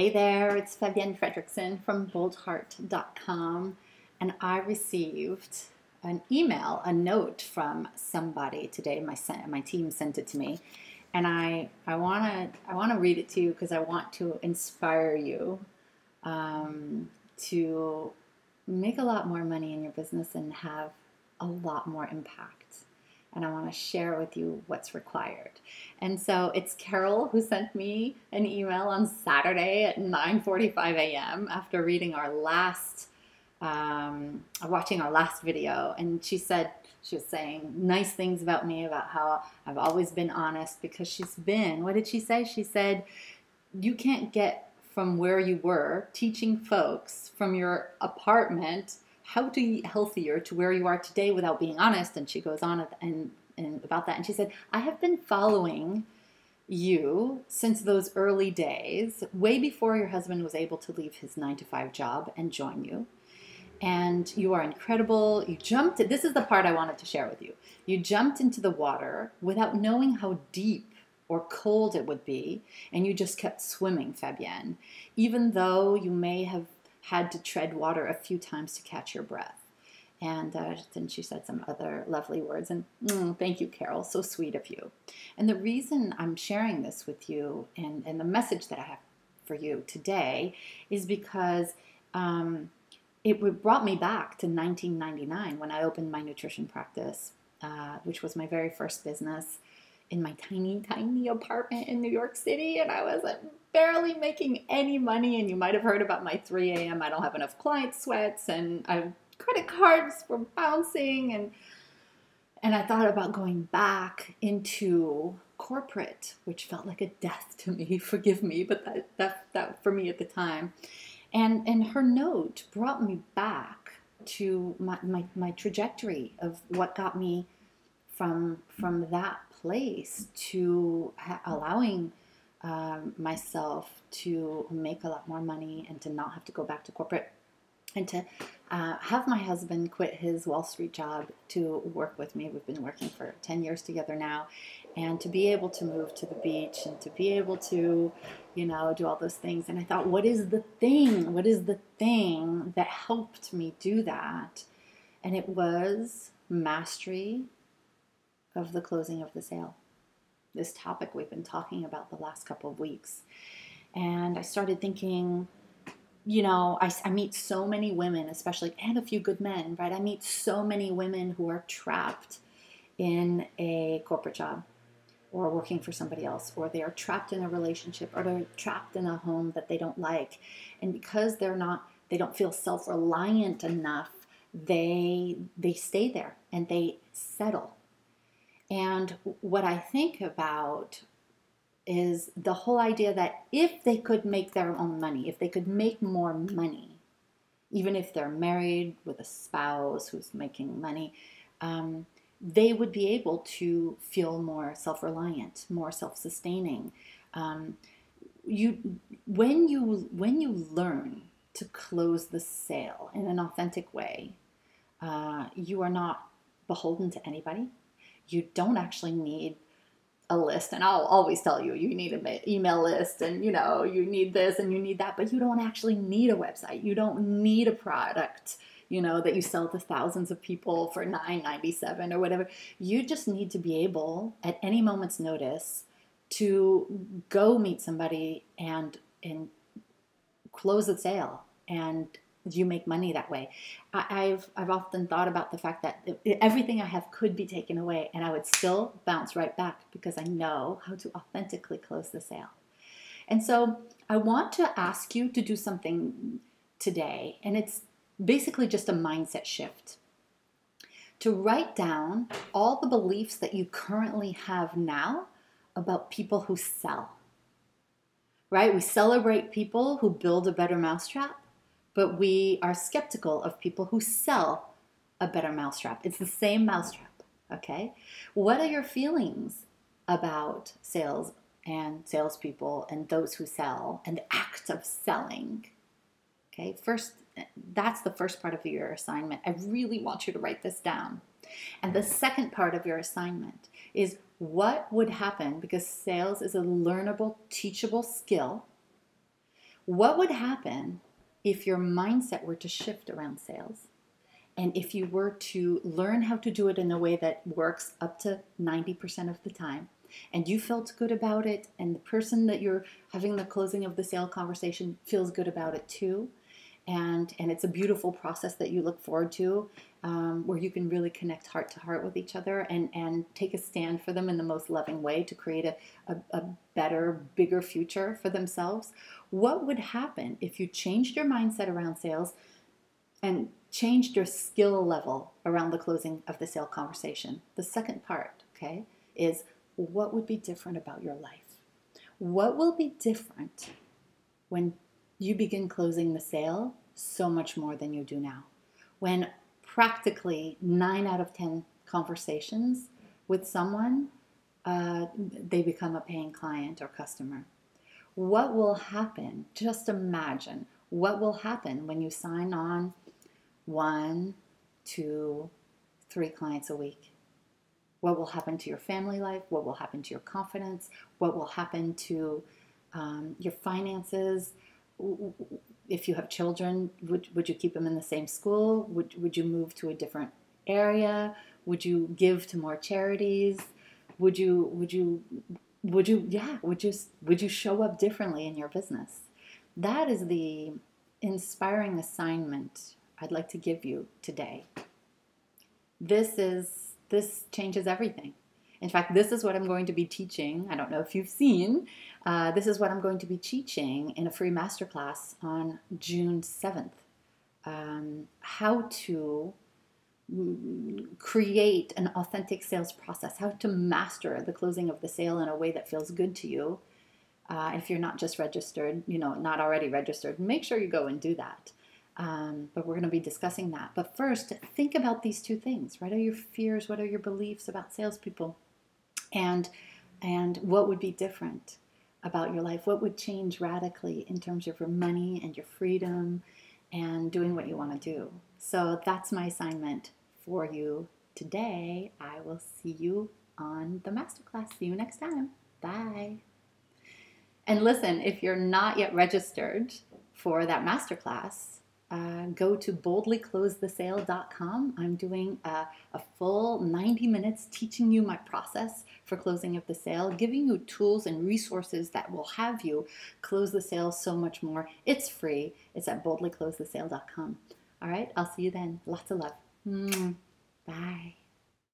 Hey there, it's Fabienne Fredrickson from boldheart.com, and I received an email, a note from somebody today. My team sent it to me, and I wanna read it to you because I want to inspire you to make a lot more money in your business and have a lot more impact. And I want to share with you what's required. And so it's Carol who sent me an email on Saturday at 9:45 a.m. after reading watching our last video. And she was saying nice things about me, about how I've always been honest, because what did she say? She said, you can't get from where you were teaching folks from your apartment how to eat healthier to where you are today without being honest. And she goes on and about that. And she said, I have been following you since those early days, way before your husband was able to leave his 9-to-5 job and join you. And you are incredible. This is the part I wanted to share with you. You jumped into the water without knowing how deep or cold it would be, and you just kept swimming, Fabienne, even though you may have had to tread water a few times to catch your breath. And then she said some other lovely words, and thank you, Carol, so sweet of you. And the reason I'm sharing this with you and the message that I have for you today is because it brought me back to 1999 when I opened my nutrition practice, which was my very first business, in my tiny, tiny apartment in New York City, and I was barely making any money. And you might have heard about my 3 a.m. I don't have enough client sweats, and credit cards were bouncing, and I thought about going back into corporate, which felt like a death to me. Forgive me, but that for me at the time. And her note brought me back to my trajectory of what got me from that place to allowing myself to make a lot more money and to not have to go back to corporate, and to have my husband quit his Wall Street job to work with me. We've been working for 10 years together now, and to be able to move to the beach and to be able to, do all those things. And I thought, what is the thing? What is the thing that helped me do that? And it was mastery of the closing of the sale. This topic we've been talking about the last couple of weeks. And I started thinking, I meet so many women, especially, and a few good men, right? I meet so many women who are trapped in a corporate job or working for somebody else, or they are trapped in a relationship, or they're trapped in a home that they don't like. And because they don't feel self-reliant enough, they stay there and they settle. And what I think about is the whole idea that if they could make their own money, if they could make more money, even if they're married with a spouse who's making money, they would be able to feel more self-reliant, more self-sustaining. When you learn to close the sale in an authentic way, you are not beholden to anybody. You don't actually need a list, and I'll always tell you, you need an email list, and you need this and you need that, but you don't actually need a website. You don't need a product, that you sell to thousands of people for $9.97 or whatever. You just need to be able, at any moment's notice, to go meet somebody and close the sale, and you make money that way. I've often thought about the fact that everything I have could be taken away and I would still bounce right back because I know how to authentically close the sale. And so I want to ask you to do something today, and it's basically just a mindset shift. To write down all the beliefs that you currently have now about people who sell. Right? We celebrate people who build a better mousetrap, but we are skeptical of people who sell a better mousetrap. It's the same mousetrap, okay? What are your feelings about sales and salespeople and those who sell and the act of selling? Okay, first, that's the first part of your assignment. I really want you to write this down. And the second part of your assignment is what would happen, because sales is a learnable, teachable skill. What would happen if your mindset were to shift around sales? And if you were to learn how to do it in a way that works up to 90% of the time, and you felt good about it, and the person that you're having the closing of the sale conversation feels good about it too, and it's a beautiful process that you look forward to, where you can really connect heart to heart with each other and take a stand for them in the most loving way to create a better, bigger future for themselves. What would happen if you changed your mindset around sales and changed your skill level around the closing of the sale conversation? The second part, okay, is what would be different about your life? What will be different when you begin closing the sale so much more than you do now? When practically 9 out of 10 conversations with someone, they become a paying client or customer. What will happen? Just imagine what will happen when you sign on 1, 2, 3 clients a week. What will happen to your family life? What will happen to your confidence? What will happen to your finances? If you have children, would you keep them in the same school? Would you move to a different area? Would you give to more charities? Would you show up differently in your business? That is the inspiring assignment I'd like to give you today. This changes everything. In fact, this is what I'm going to be teaching. I don't know if you've seen. This is what I'm going to be teaching in a free masterclass on June 7th. How to create an authentic sales process, how to master the closing of the sale in a way that feels good to you. If you're not just registered, not already registered, make sure you go and do that. But we're going to be discussing that. But first, think about these two things. What are your fears? What are your beliefs about salespeople? And what would be different about your life? What would change radically in terms of your money and your freedom and doing what you want to do? So that's my assignment for you today. I will see you on the masterclass. See you next time. Bye. And listen, if you're not yet registered for that masterclass, go to boldlyclosethesale.com. I'm doing a full 90 minutes teaching you my process for closing of the sale, giving you tools and resources that will have you close the sale so much more. It's free. It's at boldlyclosethesale.com. All right, I'll see you then. Lots of love. Bye.